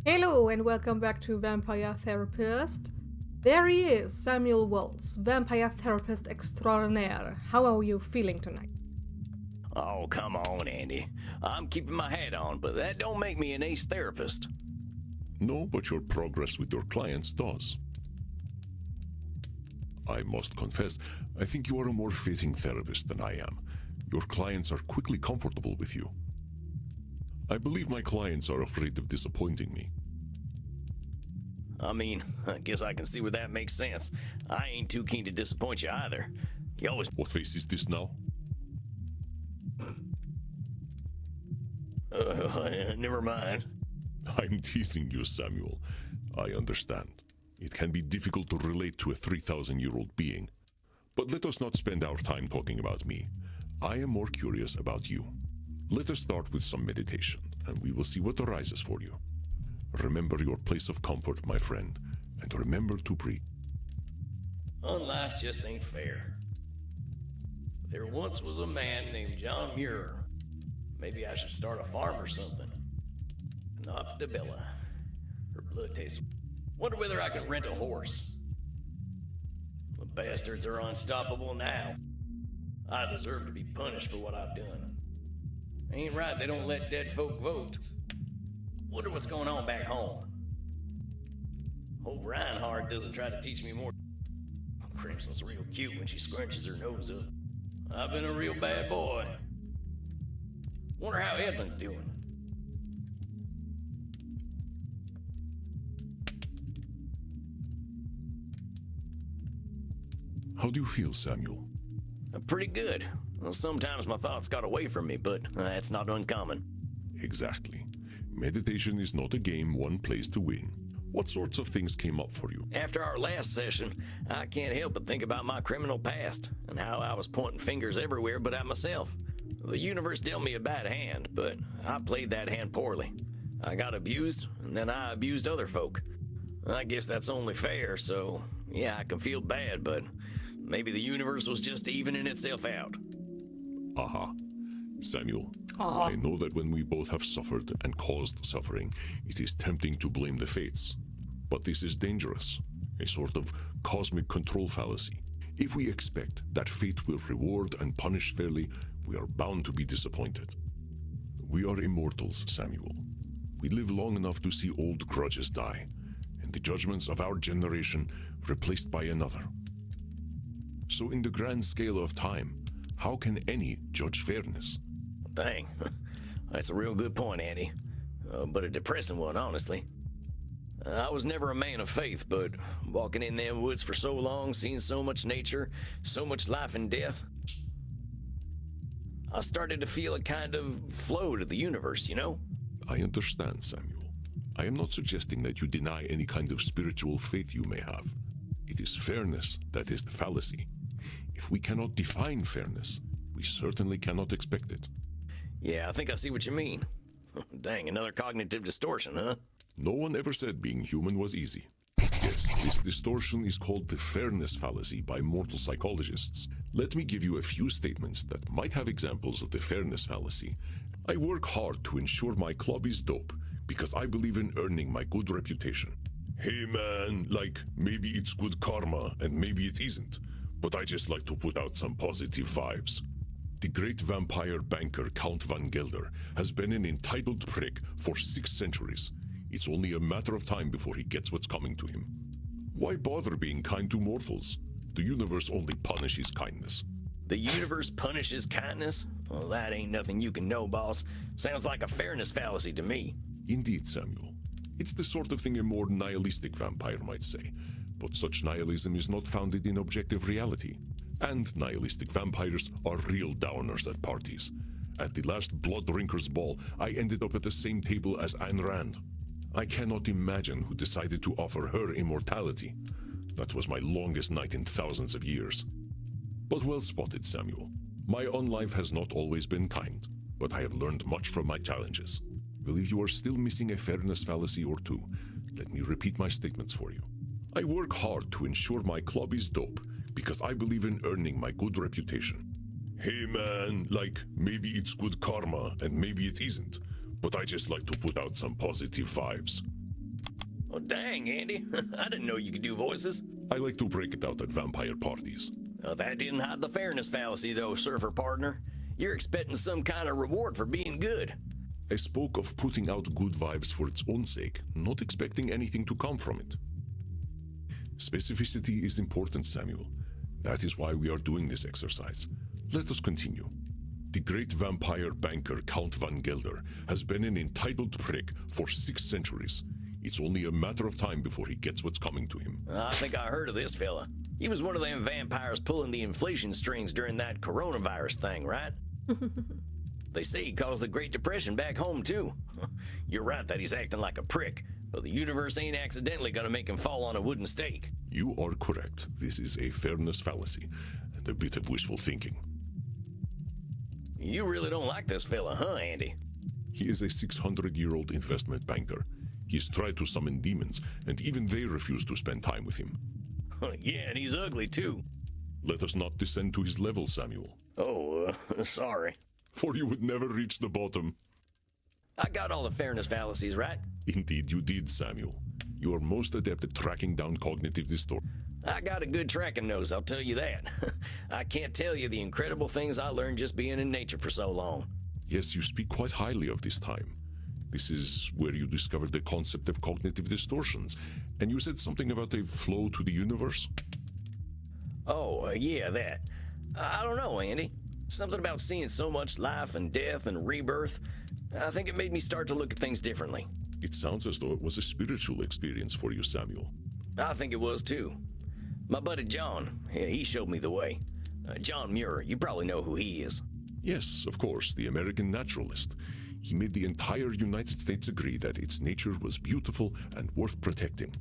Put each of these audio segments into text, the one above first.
Hello and welcome back to Vampire Therapist. There he is, Samuel Waltz, Vampire Therapist Extraordinaire. How are you feeling tonight? Oh, come on, Andy. I'm keeping my hat on, but that don't make me an ace therapist. No, but your progress with your clients does. I must confess, I think you are a more fitting therapist than I am. Your clients are quickly comfortable with you. I believe my clients are afraid of disappointing me. I mean, I guess I can see where that makes sense. I ain't too keen to disappoint you either. You always... What face is this now? Never mind. I'm teasing you, Samuel. I understand. It can be difficult to relate to a 3,000-year-old being. But let us not spend our time talking about me. I am more curious about you. Let us start with some meditation, and we will see what arises for you. Remember your place of comfort, my friend, and remember to breathe. Life just ain't fair. There once was a man named John Muir. Maybe I should start a farm or something. Not the Bella. Her blood tastes... Wonder whether I can rent a horse. The bastards are unstoppable now. I deserve to be punished for what I've done. Ain't right they don't let dead folk vote. Wonder what's going on back home. Hope Reinhard doesn't try to teach me more. Crimson's real cute when she scrunches her nose up. I've been a real bad boy. Wonder how Edmund's doing. How do you feel, Samuel? Pretty good. Well, sometimes my thoughts got away from me, but that's not uncommon. Exactly. Meditation is not a game one plays to win. What sorts of things came up for you? After our last session, I can't help but think about my criminal past and how I was pointing fingers everywhere but at myself. The universe dealt me a bad hand, but I played that hand poorly. I got abused, and then I abused other folk. I guess that's only fair, so yeah, I can feel bad, but maybe the universe was just evening itself out. Aha. Samuel, I know that when we both have suffered and caused suffering, it is tempting to blame the fates. But this is dangerous, a sort of cosmic control fallacy. If we expect that fate will reward and punish fairly, we are bound to be disappointed. We are immortals, Samuel. We live long enough to see old grudges die, and the judgments of our generation replaced by another. So in the grand scale of time, how can any judge fairness? Dang, that's a real good point, Andy. But a depressing one, honestly. I was never a man of faith, but walking in them woods for so long, seeing so much nature, so much life and death, I started to feel a kind of flow to the universe, you know? I understand, Samuel. I am not suggesting that you deny any kind of spiritual faith you may have. It is fairness that is the fallacy. If we cannot define fairness, we certainly cannot expect it. Yeah, I think I see what you mean. Dang, another cognitive distortion, huh? No one ever said being human was easy. Yes, this distortion is called the fairness fallacy by mortal psychologists. Let me give you a few statements that might have examples of the fairness fallacy. I work hard to ensure my club is dope because I believe in earning my good reputation. Hey man, like, maybe it's good karma and maybe it isn't, but I just like to put out some positive vibes. The great vampire banker Count Van Gelder has been an entitled prick for 6 centuries. It's only a matter of time before he gets what's coming to him. Why bother being kind to mortals? The universe only punishes kindness. The universe punishes kindness? Well, that ain't nothing you can know, boss. Sounds like a fairness fallacy to me. Indeed, Samuel. It's the sort of thing a more nihilistic vampire might say, but such nihilism is not founded in objective reality. And nihilistic vampires are real downers at parties. At the last Blood Drinkers Ball, I ended up at the same table as Ayn Rand. I cannot imagine who decided to offer her immortality. That was my longest night in thousands of years. But well spotted, Samuel. My own life has not always been kind, but I have learned much from my challenges. Believe you are still missing a fairness fallacy or two. Let me repeat my statements for you. I work hard to ensure my club is dope because I believe in earning my good reputation. Hey man, like, maybe it's good karma and maybe it isn't, but I just like to put out some positive vibes. Well, dang, Andy. I didn't know you could do voices. I like to break it out at vampire parties. That didn't hide the fairness fallacy, though, surfer partner. You're expecting some kind of reward for being good. I spoke of putting out good vibes for its own sake, not expecting anything to come from it. Specificity is important, Samuel. That is why we are doing this exercise. Let us continue. The great vampire banker Count Van Gelder has been an entitled prick for 6 centuries. It's only a matter of time before he gets what's coming to him. I think I heard of this fella. He was one of them vampires pulling the inflation strings during that coronavirus thing, right? They say he caused the Great Depression back home, too. You're right that he's acting like a prick, but the universe ain't accidentally gonna make him fall on a wooden stake. You are correct. This is a fairness fallacy, and a bit of wishful thinking. You really don't like this fella, huh, Andy? He is a 600-year-old investment banker. He's tried to summon demons, and even they refuse to spend time with him. Yeah, and he's ugly, too. Let us not descend to his level, Samuel. Oh, sorry. For you would never reach the bottom. I got all the fairness fallacies, right? Indeed you did, Samuel. You are most adept at tracking down cognitive distortion. I got a good tracking nose, I'll tell you that. I can't tell you the incredible things I learned just being in nature for so long. Yes, you speak quite highly of this time. This is where you discovered the concept of cognitive distortions, and you said something about a flow to the universe? Oh, yeah, that. I don't know, Andy. Something about seeing so much life and death and rebirth. I think it made me start to look at things differently. It sounds as though it was a spiritual experience for you, Samuel. I think it was, too. My buddy John, he showed me the way. John Muir, you probably know who he is. Yes, of course, the American naturalist. He made the entire United States agree that its nature was beautiful and worth protecting.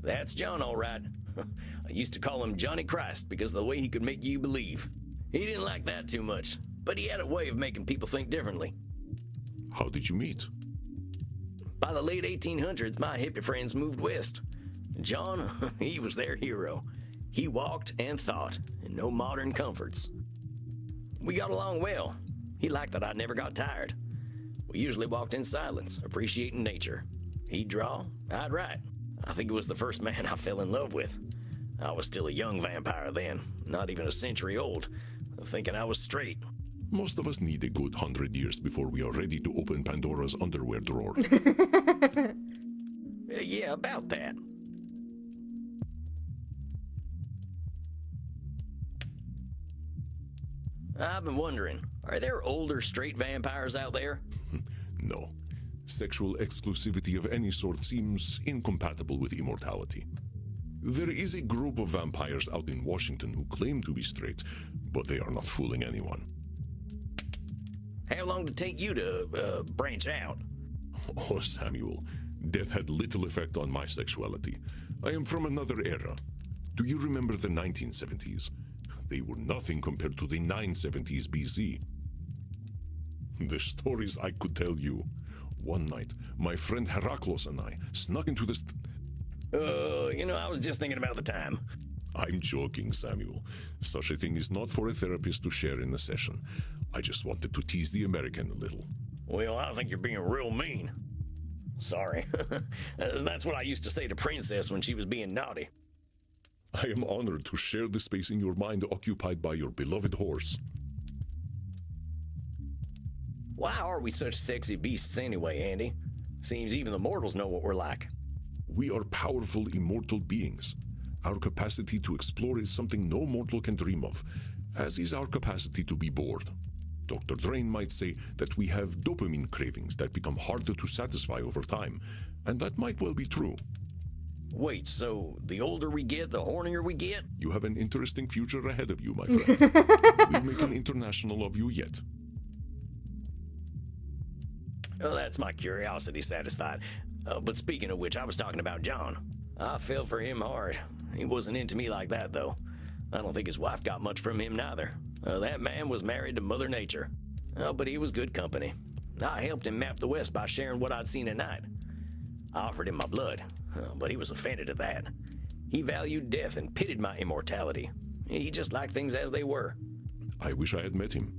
That's John, all right. I used to call him Johnny Christ because of the way he could make you believe. He didn't like that too much, but he had a way of making people think differently. How did you meet? By the late 1800s, my hippie friends moved west. John, he was their hero. He walked and thought, and no modern comforts. We got along well. He liked that I never got tired. We usually walked in silence, appreciating nature. He'd draw, I'd write. I think it was the first man I fell in love with. I was still a young vampire then, not even a century old, thinking I was straight. Most of us need a good 100 years before we are ready to open Pandora's underwear drawer. Yeah, about that. I've been wondering, are there older straight vampires out there? No. Sexual exclusivity of any sort seems incompatible with immortality. There is a group of vampires out in Washington who claim to be straight, but they are not fooling anyone. How long did it take you to branch out? Oh, Samuel, death had little effect on my sexuality. I am from another era. Do you remember the 1970s? They were nothing compared to the 970s BC. The stories I could tell you. One night, my friend Heraclos and I snuck into the I was just thinking about the time. I'm joking, Samuel. Such a thing is not for a therapist to share in a session. I just wanted to tease the American a little. Well, I think you're being real mean. Sorry. That's what I used to say to Princess when she was being naughty. I am honored to share the space in your mind occupied by your beloved horse. Why are we such sexy beasts anyway, Andy? Seems even the mortals know what we're like. We are powerful, immortal beings. Our capacity to explore is something no mortal can dream of, as is our capacity to be bored. Dr. Drain might say that we have dopamine cravings that become harder to satisfy over time, and that might well be true. Wait, so the older we get, the hornier we get? You have an interesting future ahead of you, my friend. We'll make an international of you yet. Well, that's my curiosity satisfied. But speaking of which, I was talking about John. I fell for him hard. He wasn't into me like that, though. I don't think his wife got much from him, neither. That man was married to Mother Nature. But he was good company. I helped him map the West by sharing what I'd seen at night. I offered him my blood, but he was offended at that. He valued death and pitied my immortality. He just liked things as they were. I wish I had met him.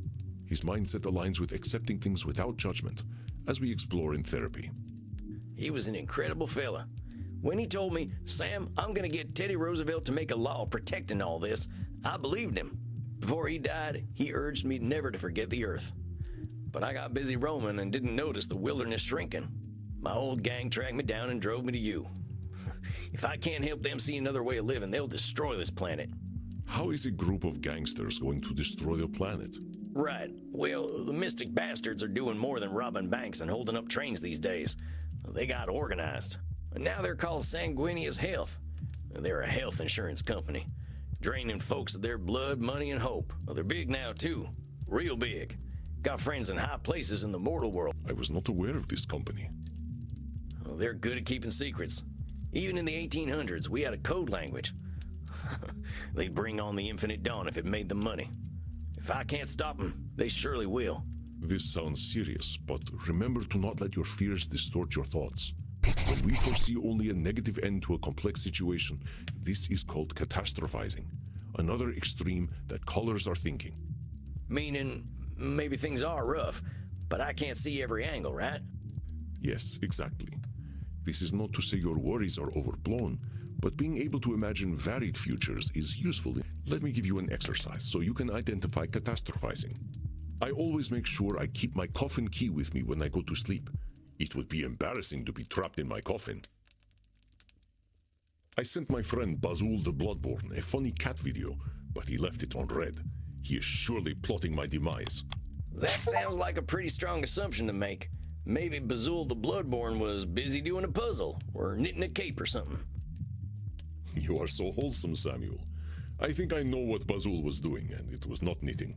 His mindset aligns with accepting things without judgment, as we explore in therapy. He was an incredible fella. When he told me, Sam, I'm gonna get Teddy Roosevelt to make a law protecting all this, I believed him. Before he died, he urged me never to forget the earth. But I got busy roaming and didn't notice the wilderness shrinking. My old gang tracked me down and drove me to you. If I can't help them see another way of living, they'll destroy this planet. How is a group of gangsters going to destroy the planet? Right. Well, the mystic bastards are doing more than robbing banks and holding up trains these days. They got organized. And now they're called Sanguinius Health. They're a health insurance company, draining folks of their blood, money, and hope. Well, they're big now, too. Real big. Got friends in high places in the mortal world. I was not aware of this company. Well, they're good at keeping secrets. Even in the 1800s, we had a code language. They'd bring on the infinite dawn if it made them money. If I can't stop them, they surely will. This sounds serious, but remember to not let your fears distort your thoughts. When we foresee only a negative end to a complex situation, this is called catastrophizing, another extreme that colors our thinking. Meaning, maybe things are rough, but I can't see every angle, right? Yes, exactly. This is not to say your worries are overblown, but being able to imagine varied futures is useful. Let me give you an exercise so you can identify catastrophizing. I always make sure I keep my coffin key with me when I go to sleep. It would be embarrassing to be trapped in my coffin. I sent my friend Bazul the Bloodborne a funny cat video, but he left it on red. He is surely plotting my demise. That sounds like a pretty strong assumption to make. Maybe Bazul the Bloodborne was busy doing a puzzle, or knitting a cape or something. You are so wholesome, Samuel. I think I know what Bazul was doing, and it was not knitting.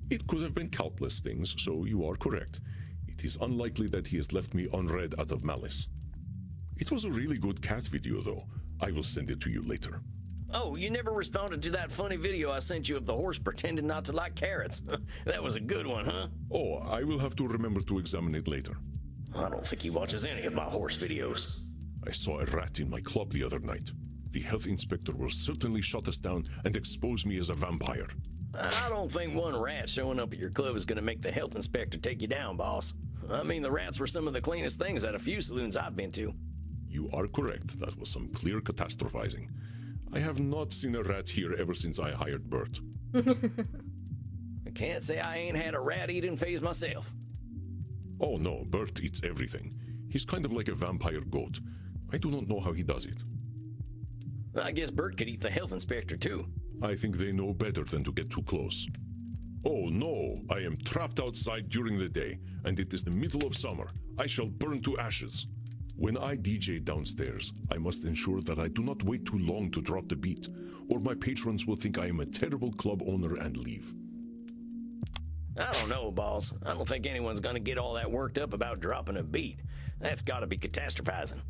It could have been countless things, so you are correct. It is unlikely that he has left me unread out of malice. It was a really good cat video, though. I will send it to you later. Oh, you never responded to that funny video I sent you of the horse pretending not to like carrots. That was a good one, huh? Oh, I will have to remember to examine it later. I don't think he watches any of my horse videos. I saw a rat in my club the other night. The health inspector will certainly shut us down and expose me as a vampire. I don't think one rat showing up at your club is going to make the health inspector take you down, boss. I mean, the rats were some of the cleanest things at a few saloons I've been to. You are correct. That was some clear catastrophizing. I have not seen a rat here ever since I hired Bert. I can't say I ain't had a rat-eating phase myself. Oh no, Bert eats everything. He's kind of like a vampire goat. I do not know how he does it. I guess Bert could eat the health inspector, too. I think they know better than to get too close. Oh no, I am trapped outside during the day, and it is the middle of summer. I shall burn to ashes. When I DJ downstairs, I must ensure that I do not wait too long to drop the beat, or my patrons will think I am a terrible club owner and leave. I don't know, boss. I don't think anyone's gonna get all that worked up about dropping a beat. That's gotta be catastrophizing.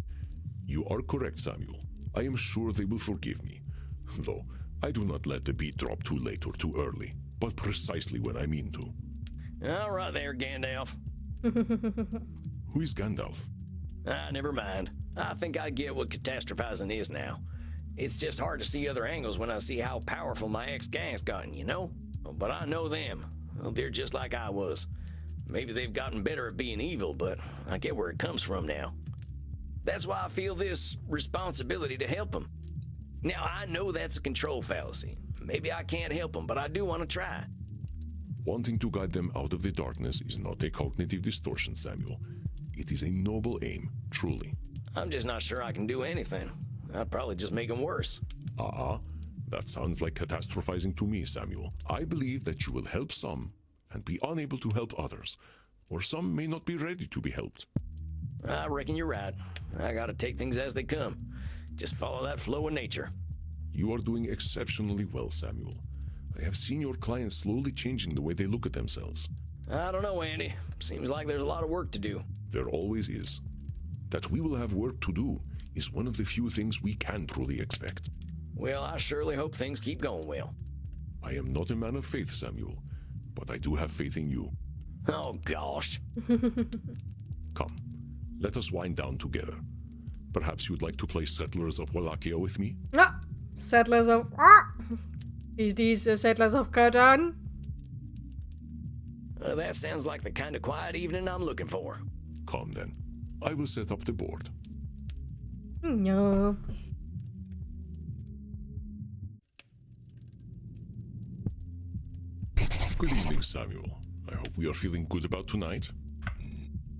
You are correct, Samuel. I am sure they will forgive me. Though, I do not let the beat drop too late or too early, but precisely when I mean to. All right there, Gandalf. Who is Gandalf? Never mind. I think I get what catastrophizing is now. It's just hard to see other angles when I see how powerful my ex-gang's gotten, you know? But I know them. Well, they're just like I was. Maybe they've gotten better at being evil, but I get where it comes from now. That's why I feel this responsibility to help them. Now, I know that's a control fallacy. Maybe I can't help them, but I do want to try. Wanting to guide them out of the darkness is not a cognitive distortion, Samuel. It is a noble aim, truly. I'm just not sure I can do anything. I'd probably just make them worse. That sounds like catastrophizing to me, Samuel. I believe that you will help some and be unable to help others, or some may not be ready to be helped. I reckon you're right. I gotta take things as they come. Just follow that flow of nature. You are doing exceptionally well, Samuel. I have seen your clients slowly changing the way they look at themselves. I don't know, Andy. Seems like there's a lot of work to do. There always is. That we will have work to do is one of the few things we can truly expect. Well, I surely hope things keep going well. I am not a man of faith, Samuel, but I do have faith in you. Oh, gosh. Come, let us wind down together. Perhaps you'd like to play Settlers of Wallachia with me? Settlers of... Is these Settlers of Catan? That sounds like the kind of quiet evening I'm looking for. Come then. I will set up the board. No. Good evening, Samuel. I hope we are feeling good about tonight.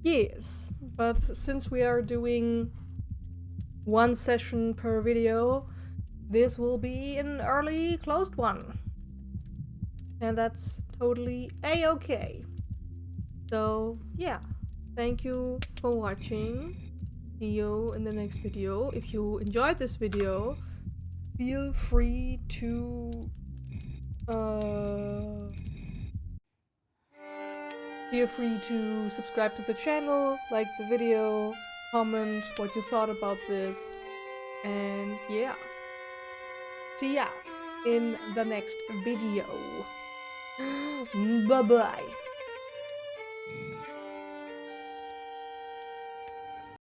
Yes, but since we are doing one session per video, this will be an early closed one. And that's totally a-okay. So, yeah. Thank you for watching. See you in the next video. If you enjoyed this video, feel free to subscribe to the channel, like the video, comment what you thought about this, and yeah. See ya in the next video. Bye bye.